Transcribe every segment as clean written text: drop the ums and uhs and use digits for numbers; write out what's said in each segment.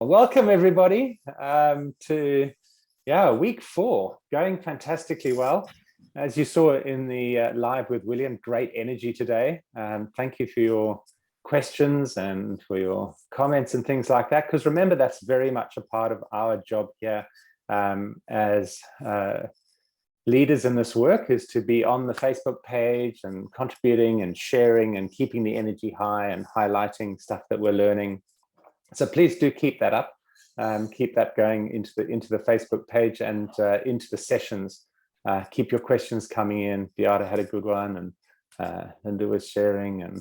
Welcome everybody to week 4, going fantastically well. As you saw in the live with William, great energy today. Thank you for your questions and for your comments and things like that, because remember, that's very much a part of our job here as leaders in this work, is to be on the Facebook page and contributing and sharing and keeping the energy high and highlighting stuff that we're learning. So please do keep that up, keep that going into the Facebook page and into the sessions. Keep your questions coming in. Beata had a good one, and Linda was sharing, and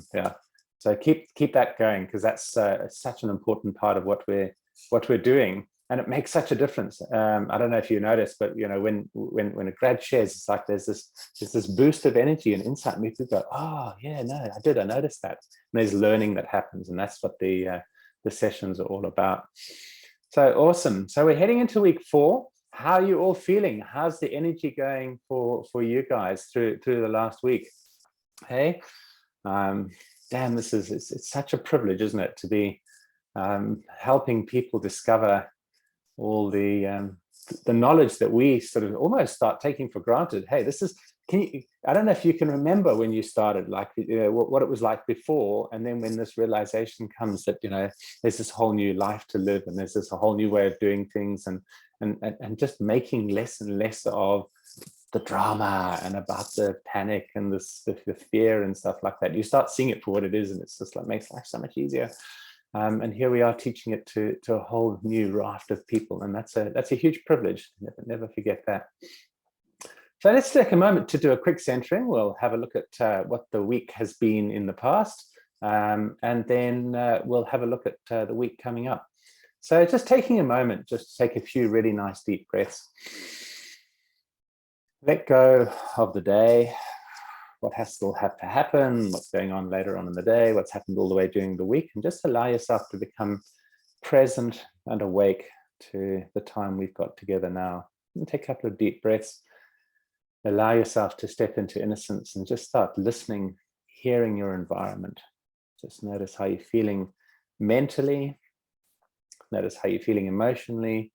so keep that going, because that's such an important part of what we're doing, and it makes such a difference. I don't know if you noticed, but when a grad shares, it's like there's this boost of energy and insight, and people go, oh yeah, no, I notice that. And there's learning that happens, and that's what the sessions are all about. So awesome. So we're heading into week 4. How are you all feeling? How's the energy going for you guys through the last week? Hey, damn, it's such a privilege, isn't it, to be helping people discover all the knowledge that we sort of almost start taking for granted. Hey, this is, I don't know if you can remember when you started, like, what it was like before, and then when this realization comes that, there's this whole new life to live, and there's this whole new way of doing things, and just making less and less of the drama and about the panic and the fear and stuff like that. You start seeing it for what it is, and it's just like makes life so much easier. And here we are teaching it to a whole new raft of people, and that's a huge privilege. Never forget that. So let's take a moment to do a quick centering. We'll have a look at what the week has been in the past, and then we'll have a look at the week coming up. So just taking a moment, just to take a few really nice deep breaths. Let go of the day, what has still have to happen, what's going on later on in the day, what's happened all the way during the week, and just allow yourself to become present and awake to the time we've got together now. And take a couple of deep breaths. Allow yourself to step into innocence and just start listening, hearing your environment. Just notice how you're feeling mentally. Notice how you're feeling emotionally.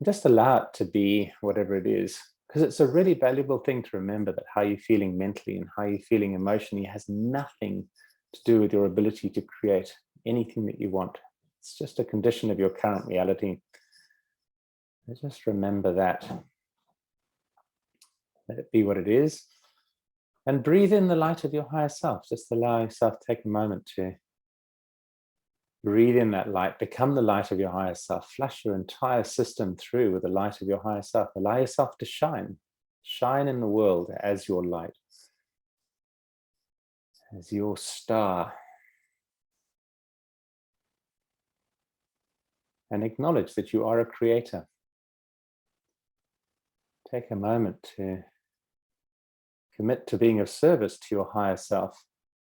Just allow it to be whatever it is, because it's a really valuable thing to remember that how you're feeling mentally and how you're feeling emotionally has nothing to do with your ability to create anything that you want. It's just a condition of your current reality. Just remember that. Let it be what it is, and breathe in the light of your higher self. Just allow yourself to take a moment to breathe in that light, become the light of your higher self, flush your entire system through with the light of your higher self. Allow yourself to shine in the world as your light, as your star, and acknowledge that you are a creator. Take a moment to commit to being of service to your higher self,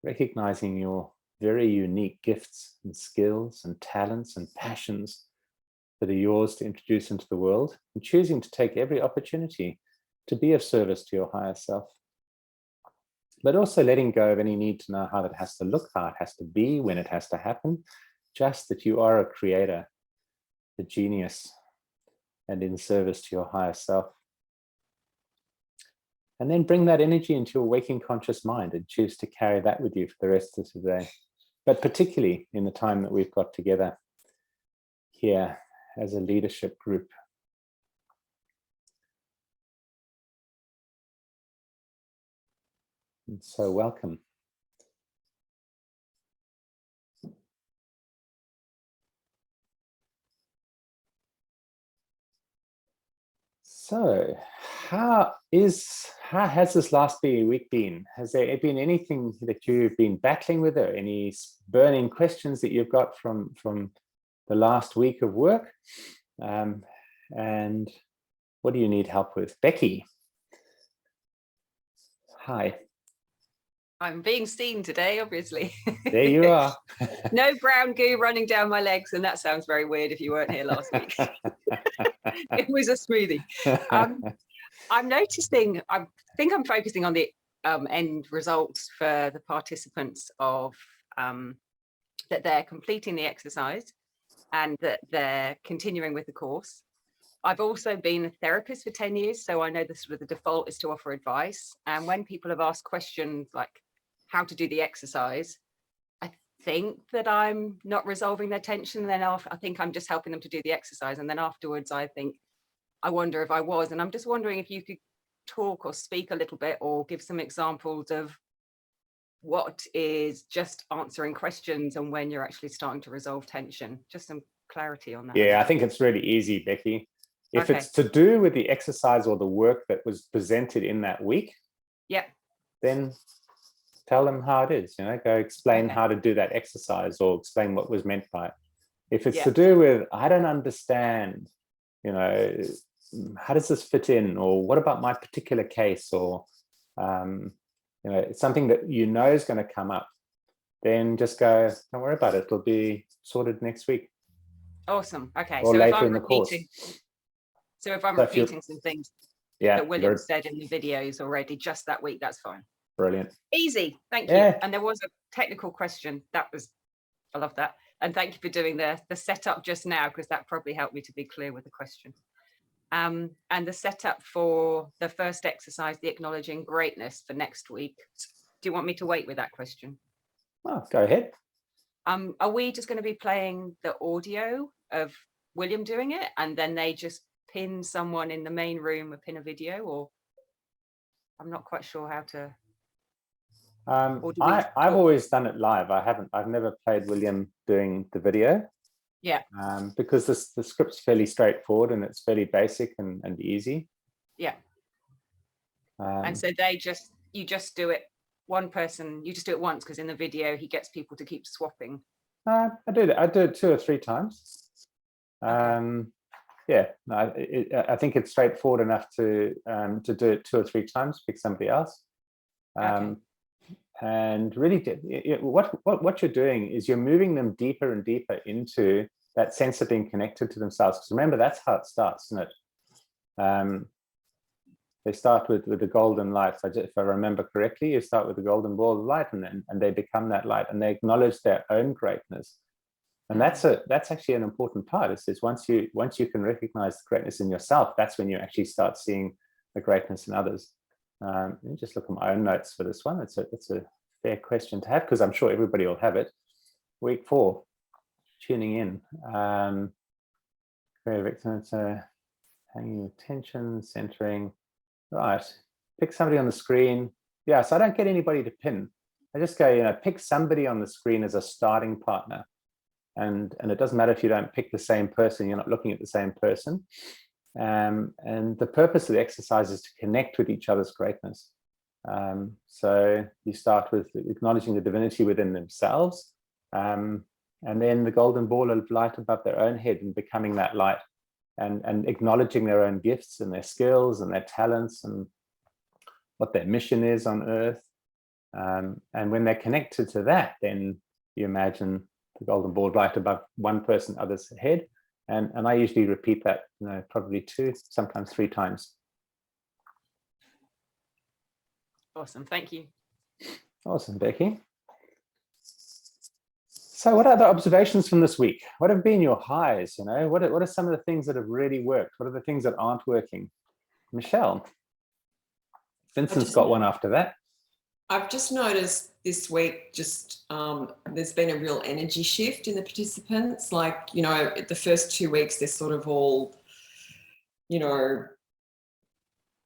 recognizing your very unique gifts and skills and talents and passions that are yours to introduce into the world, and choosing to take every opportunity to be of service to your higher self. But also letting go of any need to know how that has to look, how it has to be, when it has to happen, just that you are a creator, a genius, and in service to your higher self. And then bring that energy into your waking conscious mind and choose to carry that with you for the rest of today, but particularly in the time that we've got together here as a leadership group. And so welcome. So how has this last week been? Has there been anything that you've been battling with, or any burning questions that you've got from the last week of work? And what do you need help with? Becky. Hi. I'm being seen today, obviously. There you are. No brown goo running down my legs, and that sounds very weird if you weren't here last week. It was a smoothie. I'm noticing, I think I'm focusing on the end results for the participants of that they're completing the exercise and that they're continuing with the course. I've also been a therapist for 10 years, so I know the sort of the default is to offer advice. And when people have asked questions like how to do the exercise, I think that I'm not resolving their tension. And then I think I'm just helping them to do the exercise. And then afterwards, I wonder if I was. And I'm just wondering if you could talk or speak a little bit or give some examples of what is just answering questions and when you're actually starting to resolve tension. Just some clarity on that. Yeah, I think it's really easy, Becky. If Okay. it's to do with the exercise or the work that was presented in that week, Yeah. then tell them how it is, go explain Okay. how to do that exercise or explain what was meant by it. If it's Yeah. to do with, I don't understand, how does this fit in, or what about my particular case, or it's something that is going to come up, then just go, don't worry about it, it'll be sorted next week. Awesome. Okay. Or So later if I'm in the course. So if I'm repeating some things that William said in the videos already, just that week, that's fine. Brilliant. Easy. Thank you. And there was a technical question. I love that. And thank you for doing the setup just now, because that probably helped me to be clear with the question. And the setup for the first exercise, the acknowledging greatness, for next week. Do you want me to wait with that question? Oh, go ahead. Are we just going to be playing the audio of William doing it, and then they just pin someone in the main room or pin a video, or I'm not quite sure how to. I've always done it live. I've never played William doing the video. Yeah. Because the script's fairly straightforward and it's fairly basic and easy. Yeah. And so you just do it once, because in the video he gets people to keep swapping. I do it 2 or 3 times. Okay. Yeah, I think it's straightforward enough to do it 2 or 3 times, pick somebody else. Okay. And really, what you're doing is you're moving them deeper and deeper into that sense of being connected to themselves. Because remember, that's how it starts, isn't it? They start with the golden light. If I remember correctly, you start with the golden ball of light, and they become that light, and they acknowledge their own greatness. And that's actually an important part. It says once you can recognize the greatness in yourself, that's when you actually start seeing the greatness in others. Let me just look at my own notes for this one. It's a fair question to have, because I'm sure everybody will have it. Week 4, tuning in. Very victim, hanging your attention, centering. Right, pick somebody on the screen. Yeah, so I don't get anybody to pin. I just go, pick somebody on the screen as a starting partner. And it doesn't matter if you don't pick the same person, you're not looking at the same person. And the purpose of the exercise is to connect with each other's greatness. So you start with acknowledging the divinity within themselves, and then the golden ball of light above their own head, and becoming that light, and acknowledging their own gifts and their skills and their talents and what their mission is on earth. And when they're connected to that, then you imagine the golden ball light above one person, other's head. And I usually repeat that, probably 2, sometimes 3 times. Awesome, thank you. Awesome, Becky. So what are the observations from this week? What have been your highs? What are some of the things that have really worked? What are the things that aren't working? Michelle. Vincent's got one after that. I've just noticed this week, there's been a real energy shift in the participants. Like, the first 2 weeks, they're sort of all,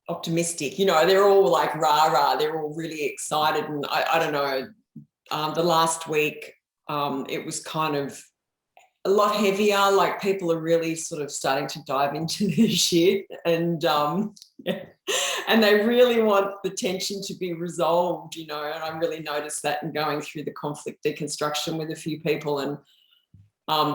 optimistic. They're all like rah-rah. They're all really excited. And I don't know, the last week, it was kind of a lot heavier. Like, people are really sort of starting to dive into their shit, and and they really want the tension to be resolved, and I really noticed that in going through the conflict deconstruction with a few people, and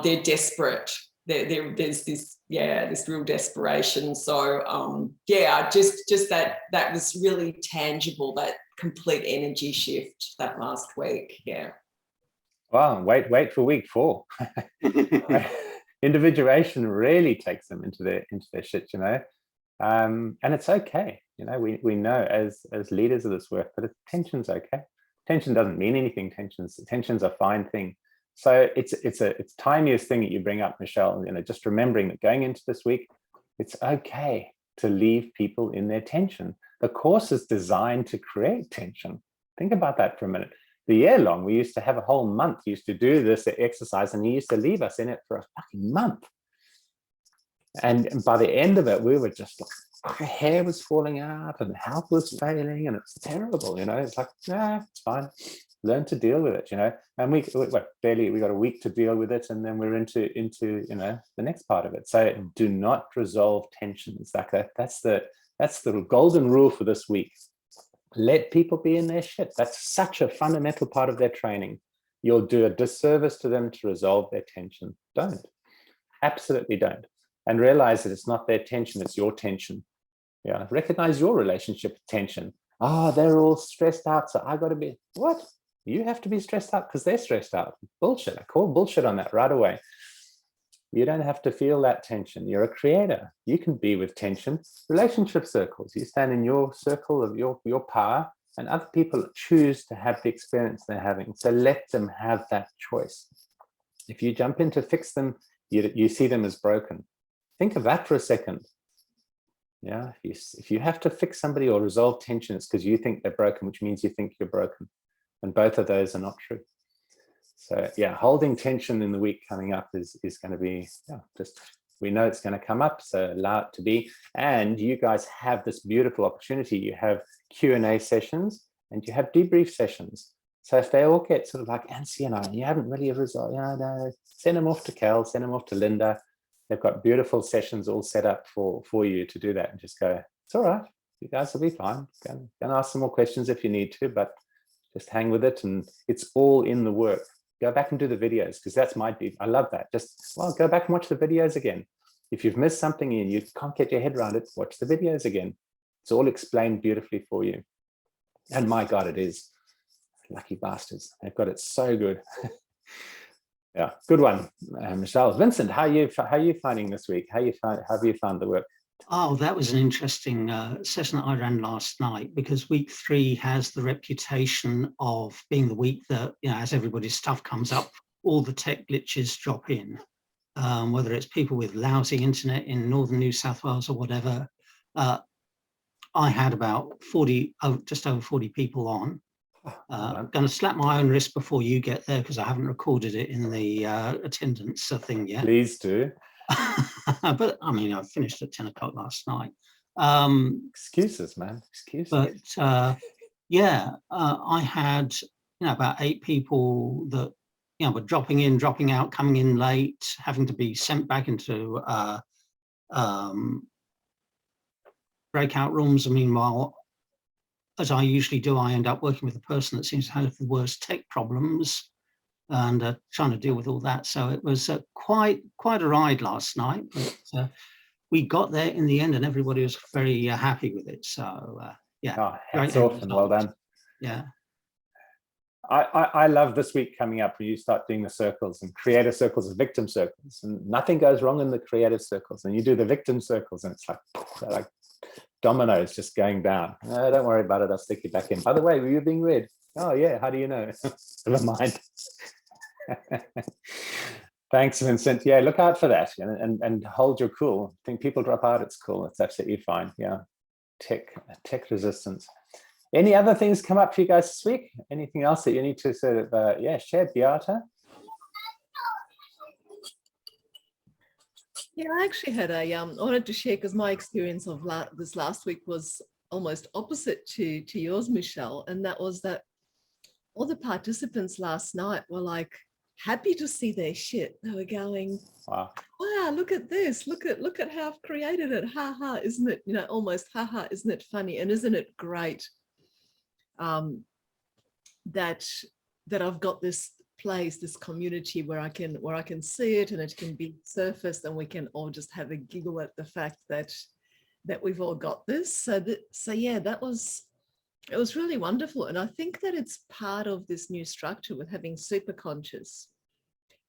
they're desperate. There's this real desperation. So just that was really tangible, that complete energy shift that last week. Yeah. Wow, wait for week 4. Individuation really takes them into their shit, and it's okay. We know as leaders of this work that tension's okay. Tension doesn't mean anything. Tension's a fine thing. So it's tiniest thing that you bring up, Michelle, you know, just remembering that going into this week, it's okay to leave people in their tension. The course is designed to create tension. Think about that for a minute. The year long, we used to have a whole month, used to do this exercise, and he used to leave us in it for a fucking month. And by the end of it, we were just like, our hair was falling out and health was failing, and it's terrible, you know. It's like, nah, it's fine. Learn to deal with it, you know. And we got a week to deal with it, and then we're into you know, the next part of it. So do not resolve tensions. Like that's the golden rule for this week. Let people be in their shit. That's such a fundamental part of their training. You'll do a disservice to them to resolve their tension. Don't. Absolutely don't. And realize that it's not their tension, it's your tension. Yeah, recognize your relationship with tension. Oh, they're all stressed out, so I got to be, what? You have to be stressed out because they're stressed out. Bullshit. I call bullshit on that right away. You don't have to feel that tension. You're a creator. You can be with tension. Relationship circles. You stand in your circle of your power, and other people choose to have the experience they're having. So let them have that choice. If you jump in to fix them, you see them as broken. Think of that for a second. Yeah, if you have to fix somebody or resolve tension, it's because you think they're broken, which means you think you're broken. And both of those are not true. So yeah, holding tension in the week coming up is going to be, yeah, just, we know it's going to come up, so allow it to be. And you guys have this beautiful opportunity. You have Q&A sessions and you have debrief sessions. So if they all get sort of like antsy and you haven't really resolved, no, send them off to Kel, send them off to Linda. They've got beautiful sessions all set up for you to do that, and just go, it's all right, you guys will be fine. Go and ask some more questions if you need to, but just hang with it, and it's all in the work. Go back and do the videos, because that's my deep. I love that. Just, well, go back and watch the videos again. If you've missed something and you can't get your head around it, watch the videos again. It's all explained beautifully for you. And my God, it is. Lucky bastards. They've got it so good. Yeah, good one, Michelle. Vincent, how are you finding this week? How have you found the work? Oh, that was an interesting session that I ran last night, because week 3 has the reputation of being the week that, you know, as everybody's stuff comes up, all the tech glitches drop in, whether it's people with lousy internet in northern New South Wales or whatever. I had about 40, just over 40 people on. I'm going to slap my own wrist before you get there, because I haven't recorded it in the attendance thing yet. Please do. But I mean, I finished at 10 o'clock last night. Excuses, man. Excuses. But yeah, I had, you know, about 8 people that, you know, were dropping in, dropping out, coming in late, having to be sent back into breakout rooms. And meanwhile, as I usually do, I end up working with a person that seems to have the worst tech problems, and trying to deal with all that. So it was quite a ride last night, but we got there in the end, and everybody was very happy with it. So yeah, hats off and well done. Yeah, I love this week coming up where you start doing the circles, and creator circles and victim circles, and nothing goes wrong in the creative circles, and you do the victim circles, and it's like dominoes just going down. No, don't worry about it, I'll stick you back in. By the way, were you being read? Oh yeah, how do you know? Never mind. Thanks, Vincent. Yeah, look out for that, and hold your cool. I think people drop out, it's cool, it's absolutely fine. Yeah, tech resistance. Any other things come up for you guys this week? Anything else that you need to sort of share, Beata? Yeah, I actually had I wanted to share, because my experience of this last week was almost opposite to yours, Michelle, and that was that all the participants last night were like happy to see their shit. They were going, wow, look at this, look at how I've created it, ha, isn't it, you know, almost ha, isn't it funny, and isn't it great that I've got this place, this community where I can see it, and it can be surfaced, and we can all just have a giggle at the fact that we've all got this. So yeah, it was really wonderful. And I think that it's part of this new structure with having super conscious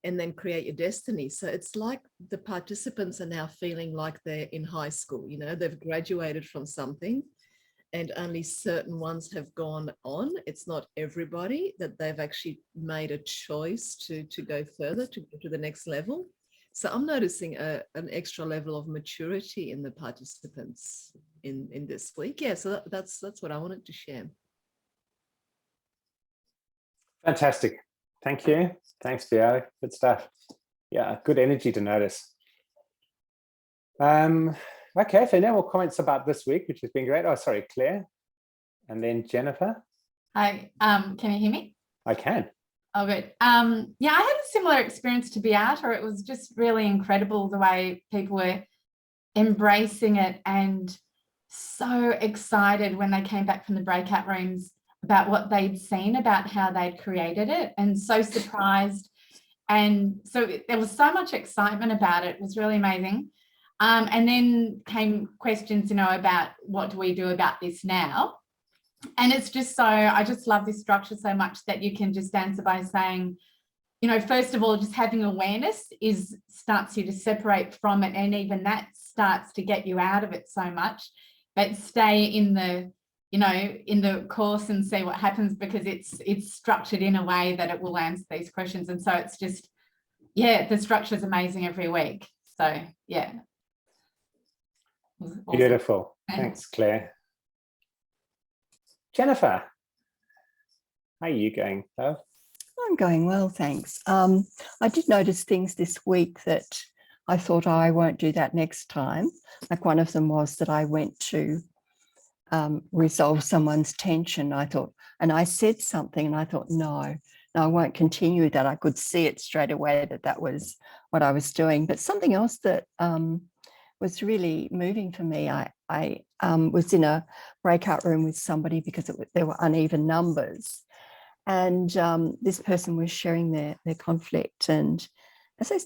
and then create your destiny. So it's like the participants are now feeling like they're in high school, you know, they've graduated from something, and only certain ones have gone on. It's not everybody that they've actually made a choice to go further, to go to the next level. So I'm noticing an extra level of maturity in the participants in this week. Yeah, so that's what I wanted to share. Fantastic. Thank you. Thanks, Vio. Good stuff. Yeah, good energy to notice. Okay, if there are no more comments about this week, which has been great. Oh, sorry, Claire. And then Jennifer. Hi, can you hear me? I can. Oh, good. Yeah, I had a similar experience to Beata. It was just really incredible the way people were embracing it and so excited when they came back from the breakout rooms about what they'd seen, about how they'd created it, and so surprised. And so there was so much excitement about it. It was really amazing. And then came questions, about what do we do about this now? And it's just I just love this structure so much that you can just answer by saying, first of all, just having awareness starts you to separate from it. And even that starts to get you out of it so much, but stay in the, in the course and see what happens, because it's structured in a way that it will answer these questions. And so it's just, yeah, the structure is amazing every week. So yeah. Awesome. Beautiful. Thanks, Claire. Jennifer, how are you going, love? I'm going well, thanks. I did notice things this week that I thought, I won't do that next time. Like one of them was that I went to resolve someone's tension. I thought, and I said something and I thought, no, I won't continue that. I could see it straight away that was what I was doing. But something else that was really moving for me, I was in a breakout room with somebody because there were uneven numbers. And this person was sharing their conflict. And as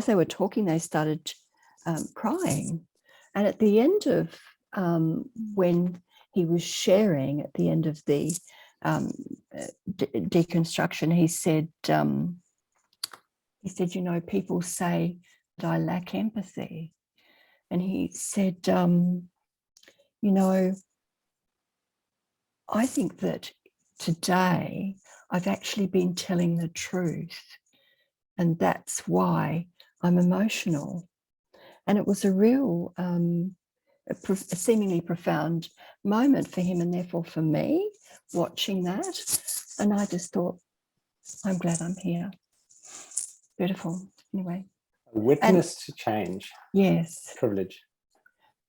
they were talking, they started crying. And at the end of when he was sharing, at the end of the deconstruction, he said, people say that I lack empathy. And he said, I think that today I've actually been telling the truth, and that's why I'm emotional. And it was a real, a seemingly profound moment for him, and therefore for me, watching that. And I just thought, I'm glad I'm here. Beautiful. Anyway. A witness to change. Yes. Privilege.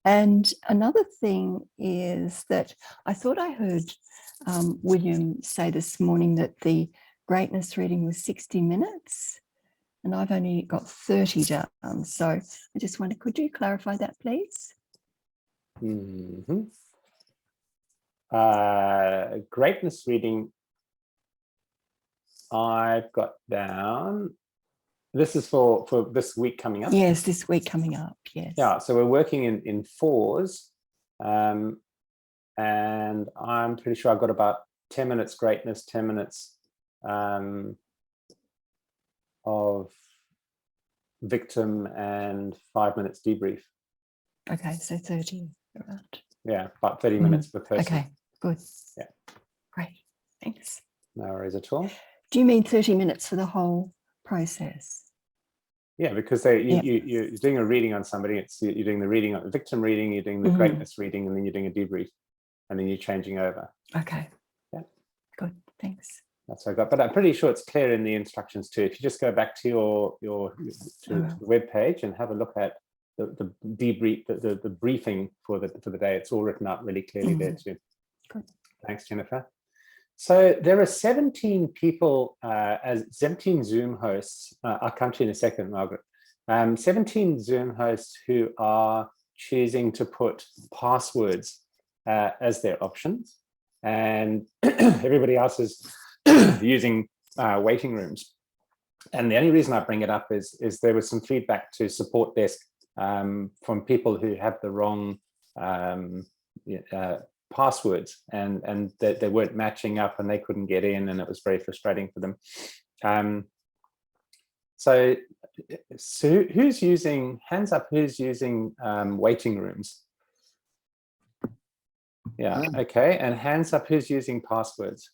And another thing is that I thought I heard William say this morning that the greatness reading was 60 minutes, and I've only got 30 done. So I just wonder, could you clarify that, please? Mm-hmm. Greatness reading, I've got down. This is for this week coming up. Yes, this week coming up. Yes. Yeah. So we're working in fours, and I'm pretty sure I've got about 10 minutes greatness, 10 minutes of victim, and 5 minutes debrief. Okay, so 30. Right. Yeah, about 30 minutes per person. Okay, good. Yeah. Great. Thanks. No worries at all. Do you mean 30 minutes for the whole process? Yeah, because you're doing a reading on somebody. You're doing the reading on the victim reading, you're doing the greatness reading, and then you're doing a debrief, and then you're changing over. Okay. Yeah. Good. Thanks. That's what I got. But I'm pretty sure it's clear in the instructions too. If you just go back to the web page and have a look at the debrief, the briefing for the day, it's all written out really clearly there too. Good. Thanks, Jennifer. So there are 17 people as 17 Zoom hosts. I'll come to you in a second, Margaret. 17 Zoom hosts who are choosing to put passwords as their options, and everybody else is using waiting rooms. And the only reason I bring it up is there was some feedback to support desk from people who have the wrong passwords, and they weren't matching up and they couldn't get in, and it was very frustrating for them. So who's using, hands up, who's using waiting rooms? Yeah, okay. And hands up, who's using passwords?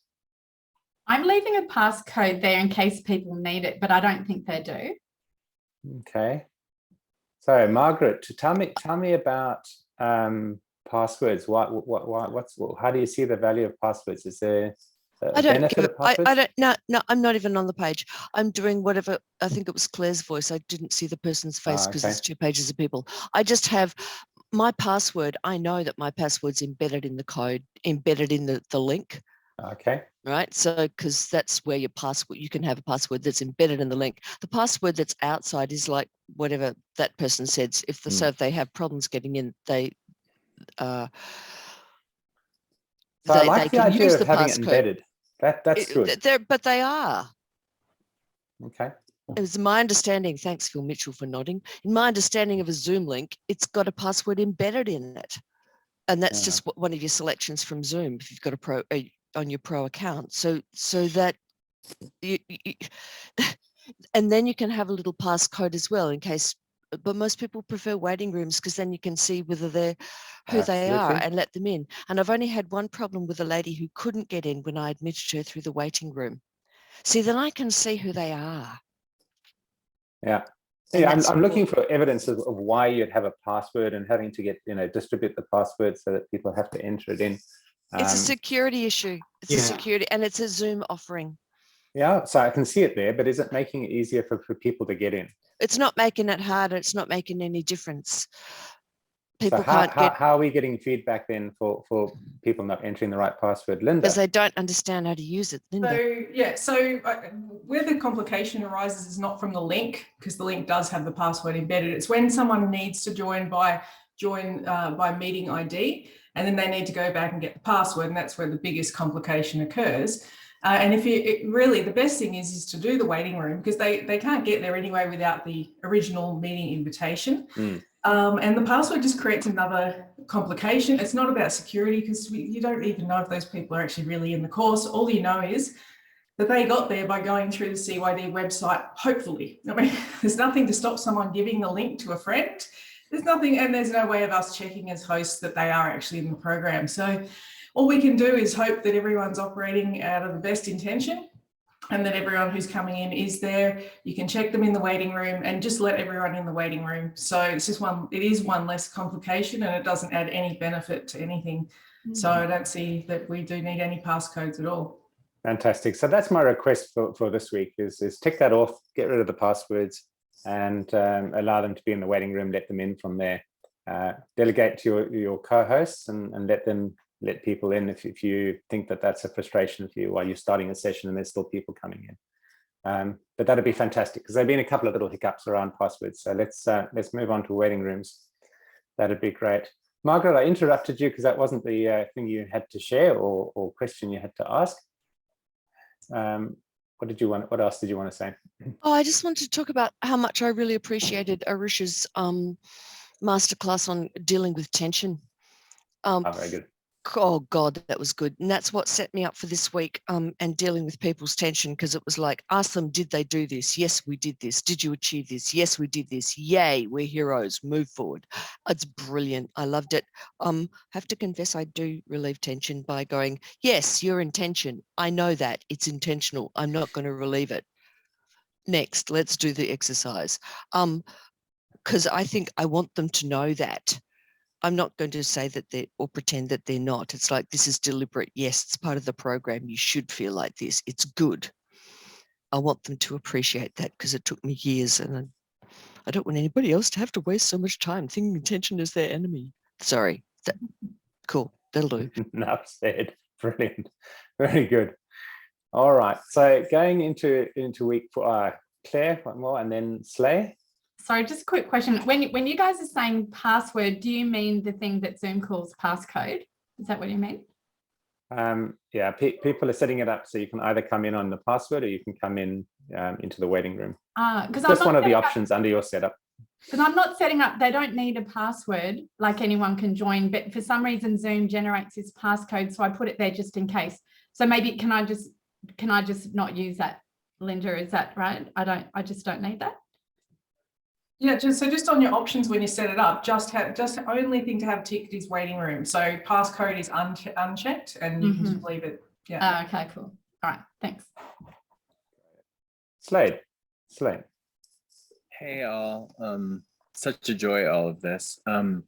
I'm leaving a passcode there in case people need it, but I don't think they do. Okay. So Margaret, tell me about passwords. How do you see the value of passwords? Is there a benefit of passwords? I don't, no, I'm not even on the page. I'm doing whatever, I think it was Claire's voice. I didn't see the person's face because Okay. it's 2 pages of people. I just have my password. I know that my password's embedded in the code, embedded in the link. Okay. Right. So, because that's where your password, you can have a password that's embedded in the link. The password that's outside is like whatever that person says. So if they have problems getting in, they So I like the idea of having it embedded. That's good. But they are. Okay. It was my understanding, thanks Phil Mitchell for nodding, in my understanding of a Zoom link, it's got a password embedded in it. And that's just one of your selections from Zoom if you've got a pro on your pro account. So that you and then you can have a little passcode as well in case, but most people prefer waiting rooms because then you can see whether they're who they are and let them in. And I've only had one problem with a lady who couldn't get in when I admitted her through the waiting room. See, then I can see who they are. Yeah. Yeah, I'm looking for evidence of why you'd have a password and having to get, distribute the password so that people have to enter it in. It's a security issue. It's a security, and it's a Zoom offering. Yeah, so I can see it there, but is it making it easier for people to get in? It's not making it harder. It's not making any difference. People can't get. How are we getting feedback then for people not entering the right password, Linda? Because they don't understand how to use it, Linda. So where the complication arises is not from the link, because the link does have the password embedded. It's when someone needs to join by meeting ID, and then they need to go back and get the password, and that's where the biggest complication occurs. And if really, the best thing is to do the waiting room, because they can't get there anyway without the original meeting invitation. And the password just creates another complication. It's not about security, because you don't even know if those people are actually really in the course. All you know is that they got there by going through the CYD website, hopefully. I mean, there's nothing to stop someone giving the link to a friend. There's nothing, and there's no way of us checking as hosts that they are actually in the program. So all we can do is hope that everyone's operating out of the best intention, and that everyone who's coming in is there. You can check them in the waiting room and just let everyone in the waiting room. So it's just it is one less complication, and it doesn't add any benefit to anything. So I don't see that we do need any passcodes at all. Fantastic. So that's my request for this week is tick that off, get rid of the passwords, and allow them to be in the waiting room, let them in from there. Delegate to your co-hosts and let people in if you think that that's a frustration for you while you're starting a session and there's still people coming in. But that'd be fantastic, because there've been a couple of little hiccups around passwords. So let's move on to waiting rooms. That'd be great. Margaret, I interrupted you because that wasn't the thing you had to share or question you had to ask. What else did you want to say? Oh, I just wanted to talk about how much I really appreciated Arusha's masterclass on dealing with tension. Very good. Oh God, that was good. And that's what set me up for this week and dealing with people's tension, because it was like, ask them, did they do this? Yes, we did this. Did you achieve this? Yes, we did this. Yay, we're heroes. Move forward. It's brilliant. I loved it. Have to confess, I do relieve tension by going, yes, you're in tension. I know that. It's intentional. I'm not going to relieve it. Next, let's do the exercise. Because I think I want them to know that. I'm not going to say that or pretend that they're not. It's like, this is deliberate. Yes, it's part of the program. You should feel like this. It's good. I want them to appreciate that, because it took me years, and I don't want anybody else to have to waste so much time thinking tension is their enemy. Sorry. Cool. That'll do. Enough said. Brilliant. Very good. All right. So going into week 4, Claire, one more, and then Slay. Sorry, just a quick question. When you guys are saying password, do you mean the thing that Zoom calls passcode? Is that what you mean? Yeah, people are setting it up so you can either come in on the password or you can come in into the waiting room. Because just one of the options under your setup. Because I'm not setting up, they don't need a password, like anyone can join, but for some reason Zoom generates this passcode, so I put it there just in case. So maybe can I just not use that, Linda? Is that right? I just don't need that. Yeah, just on your options when you set it up, just only thing to have ticked is waiting room. So passcode is unchecked, and you can just leave it. Yeah. Okay, cool. All right, thanks. Slade. Hey all, such a joy, all of this. And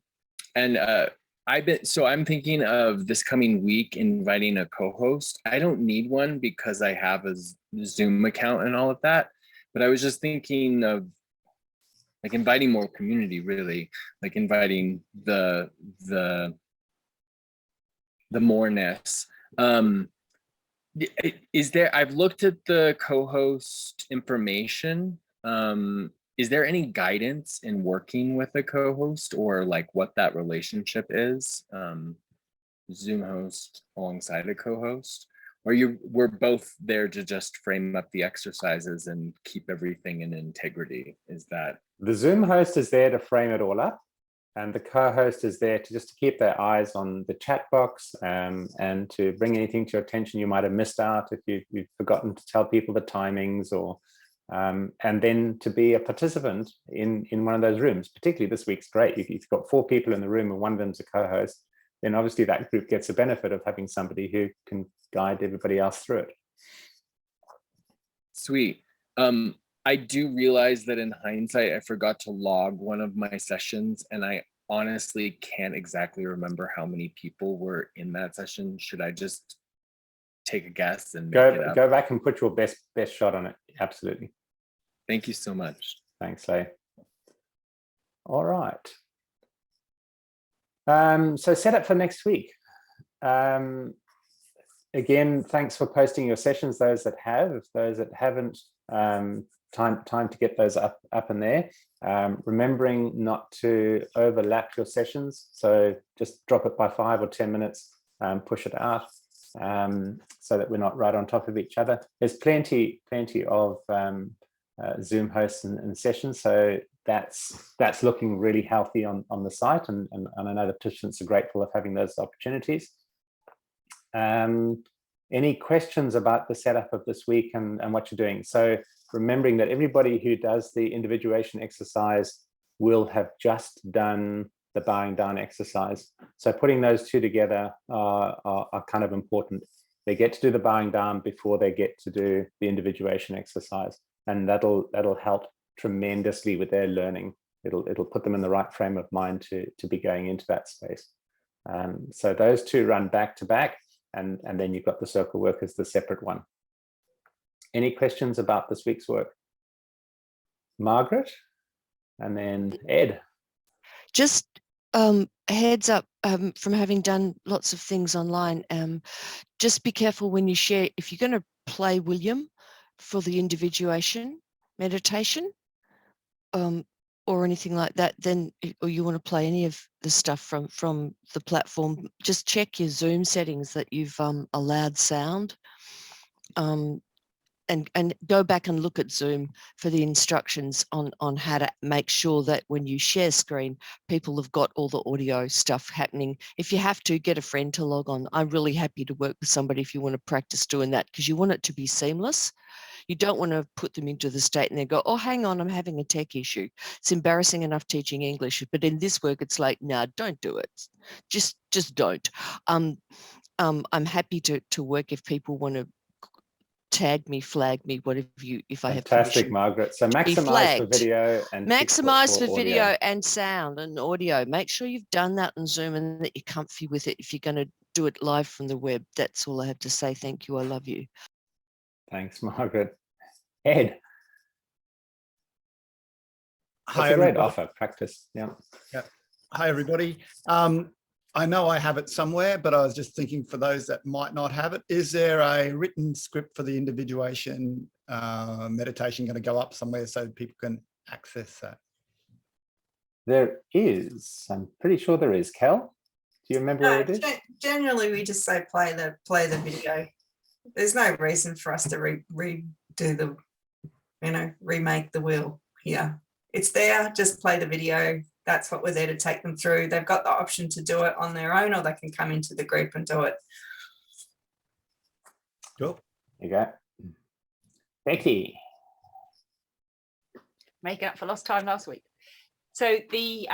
I'm thinking of this coming week inviting a co-host. I don't need one because I have a Zoom account and all of that, but I was just thinking of like inviting more community, really, like inviting the moreness. Is there, I've looked at the co-host information. Is there any guidance in working with a co-host, or like what that relationship is? Zoom host alongside a co-host, or we're both there to just frame up the exercises and keep everything in integrity? Is that? The Zoom host is there to frame it all up, and the co-host is there to just keep their eyes on the chat box, and to bring anything to your attention you might have missed out if you've forgotten to tell people the timings, or and then to be a participant in one of those rooms. Particularly this week's great. If you've got 4 people in the room and one of them's a co-host, then obviously that group gets the benefit of having somebody who can guide everybody else through it. Sweet. I do realize that in hindsight, I forgot to log one of my sessions, and I honestly can't exactly remember how many people were in that session. Should I just take a guess and go back and put your best shot on it? Absolutely. Thank you so much. Thanks, Leigh. All right. So set up for next week. Again, thanks for posting your sessions, those that have. Those that haven't, time to get those up in there. Remembering not to overlap your sessions, so just drop it by 5 or 10 minutes, push it out, so that we're not right on top of each other. There's plenty of Zoom hosts and sessions, so that's looking really healthy on the site, and I know the participants are grateful of having those opportunities. Any questions about the setup of this week and what you're doing? So remembering that everybody who does the individuation exercise will have just done the bowing down exercise. So putting those two together are kind of important. They get to do the bowing down before they get to do the individuation exercise, and that'll help tremendously with their learning. It'll put them in the right frame of mind to be going into that space. So those two run back to back, and then you've got the circle work as the separate one. Any questions about this week's work? Margaret, and then Ed. Just a heads up, from having done lots of things online, just be careful when you share. If you're going to play William for the individuation meditation, or anything like that, then, or you want to play any of the stuff from the platform, just check your Zoom settings that you've allowed sound, and go back and look at Zoom for the instructions on how to make sure that when you share screen, people have got all the audio stuff happening. If you have to, get a friend to log on. I'm really happy to work with somebody if you want to practice doing that, because you want it to be seamless. You don't want to put them into the state and they go, oh, hang on, I'm having a tech issue. It's embarrassing enough teaching English, but in this work, it's like, no, don't do it. Just don't. I'm happy to work if people want to tag me, flag me, whatever you, if I have Fantastic, Margaret. So maximize for video and maximize for audio. video and sound and audio. Make sure you've done that on Zoom and that you're comfy with it. If you're going to do it live from the web, that's all I have to say. Thank you. I love you. Thanks, Margaret. Ed. Hi, that's a great everybody. offer, practice. Yeah. Hi, everybody. I know I have it somewhere, but I was just thinking for those that might not have it, is there a written script for the individuation meditation going to go up somewhere so people can access that? There is. I'm pretty sure there is. Kel, do you remember where it is? Generally, we just say play the video. There's no reason for us to redo the, remake the wheel here. It's there, just play the video. That's what we're there to take them through. They've got the option to do it on their own, or they can come into the group and do it. Cool. You go. Becky. Making up for lost time last week. So the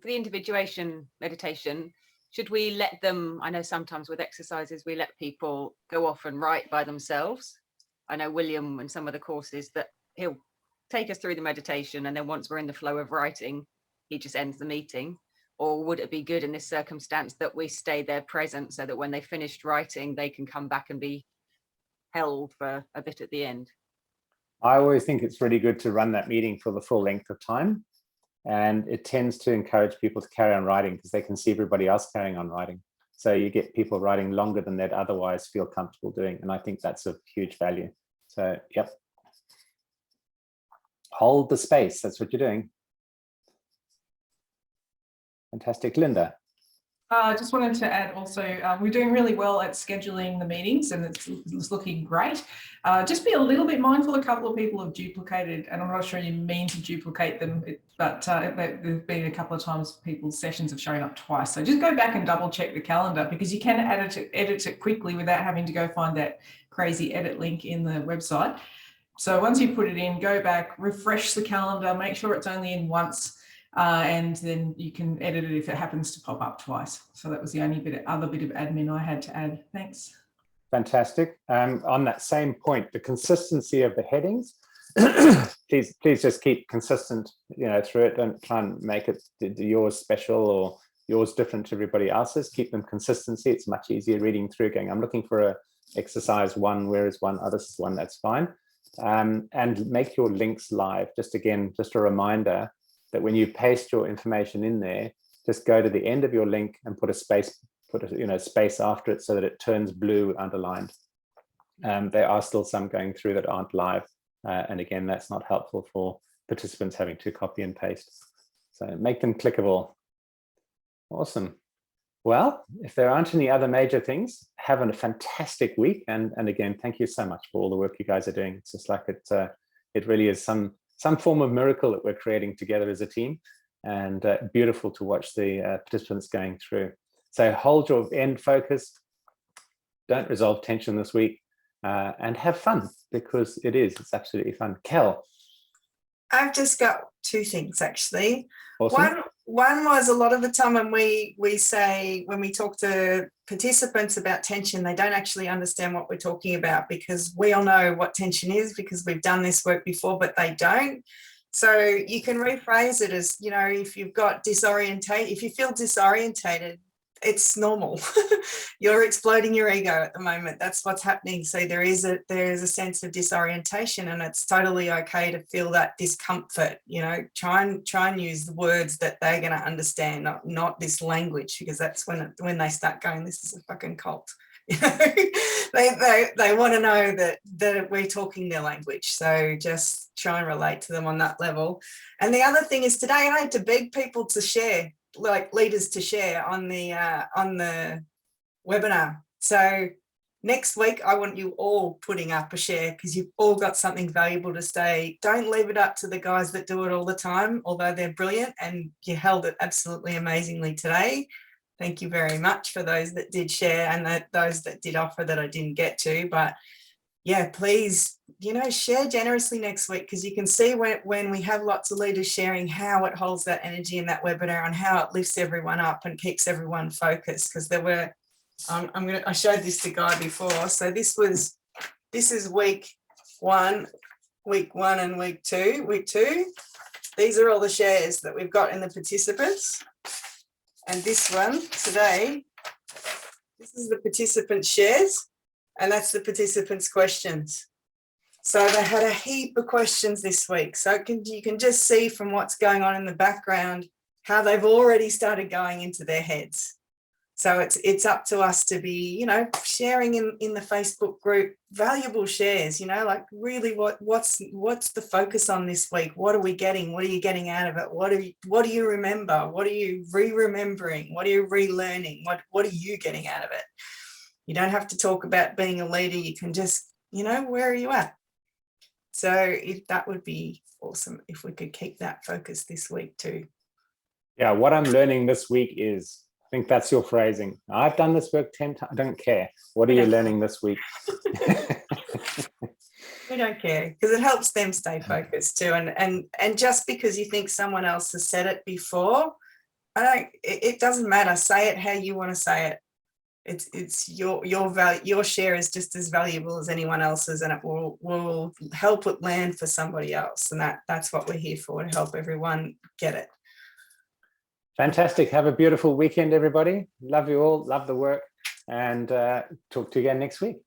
individuation meditation, should we let them, I know sometimes with exercises, we let people go off and write by themselves. I know William and some of the courses that he'll take us through the meditation, and then once we're in the flow of writing, he just ends the meeting. Or would it be good in this circumstance that we stay there present so that when they finished writing, they can come back and be held for a bit at the end? I always think it's really good to run that meeting for the full length of time. And it tends to encourage people to carry on writing because they can see everybody else carrying on writing. So you get people writing longer than they'd otherwise feel comfortable doing. And I think that's of huge value. So, yep. Hold the space. That's what you're doing. Fantastic. Linda. I just wanted to add also, we're doing really well at scheduling the meetings and it's looking great. Just be a little bit mindful. A couple of people have duplicated, and I'm not sure you mean to duplicate them, but there's been a couple of times people's sessions have shown up twice. So just go back and double check the calendar, because you can edit it quickly without having to go find that crazy edit link in the website. So once you put it in, go back, refresh the calendar, make sure it's only in once. And then you can edit it if it happens to pop up twice. So that was the only other bit of admin I had to add. Thanks. Fantastic. On that same point, the consistency of the headings, please just keep consistent, through it. Don't try and make it yours special or yours different to everybody else's. Keep them consistency. It's much easier reading through going, I'm looking for a exercise 1, where is 1? Oh, this is 1, that's fine. And make your links live. Just a reminder that when you paste your information in there, just go to the end of your link and put a space, space after it so that it turns blue underlined. There are still some going through that aren't live. And again, that's not helpful for participants having to copy and paste. So make them clickable. Awesome. Well, if there aren't any other major things, have a fantastic week. And again, thank you so much for all the work you guys are doing. It's just like it really is some form of miracle that we're creating together as a team, and beautiful to watch the participants going through. So hold your end focused, don't resolve tension this week, and have fun, because it's absolutely fun. Kel. I've just got 2 things actually. Awesome. One was, a lot of the time when we talk to participants about tension, they don't actually understand what we're talking about, because we all know what tension is because we've done this work before, but they don't. So you can rephrase it as, if you've got if you feel disorientated, it's normal. You're exploding your ego at the moment. That's what's happening. So there is a sense of disorientation, and it's totally okay to feel that discomfort. Try and use the words that they're going to understand, not this language, because that's when they start going, this is a fucking cult. They want to know that we're talking their language. So just try and relate to them on that level. And the other thing is, today I had to beg people to share, like leaders to share on the webinar. So next week, I want you all putting up a share, because you've all got something valuable to say. Don't leave it up to the guys that do it all the time, although they're brilliant, and you held it absolutely amazingly today. Thank you very much for those that did share, and those that did offer that I didn't get to. But yeah, please, share generously next week, because you can see when we have lots of leaders sharing, how it holds that energy in that webinar and how it lifts everyone up and keeps everyone focused. Because there were, I showed this to Guy before. So this is week 1 and week 2. Week 2, these are all the shares that we've got in the participants. And this one today, this is the participant shares. And that's the participants' questions. So they had a heap of questions this week. So you can just see from what's going on in the background how they've already started going into their heads. So it's up to us to be, sharing in the Facebook group valuable shares, like really what's the focus on this week? What are we getting? What are you getting out of it? What do you remember? What are you re-remembering? What are you relearning? What are you getting out of it? You don't have to talk about being a leader. You can just, where are you at? So that would be awesome if we could keep that focus this week too. Yeah, what I'm learning this week is, I think that's your phrasing. I've done this work 10 times. I don't care. What are you learning this week? We don't care because it helps them stay focused too. And just because you think someone else has said it before, it doesn't matter. Say it how you want to say it. It's your share is just as valuable as anyone else's, and it will help it land for somebody else. And that's what we're here for, to help everyone get it. Fantastic. Have a beautiful weekend, everybody. Love you all. Love the work, and talk to you again next week.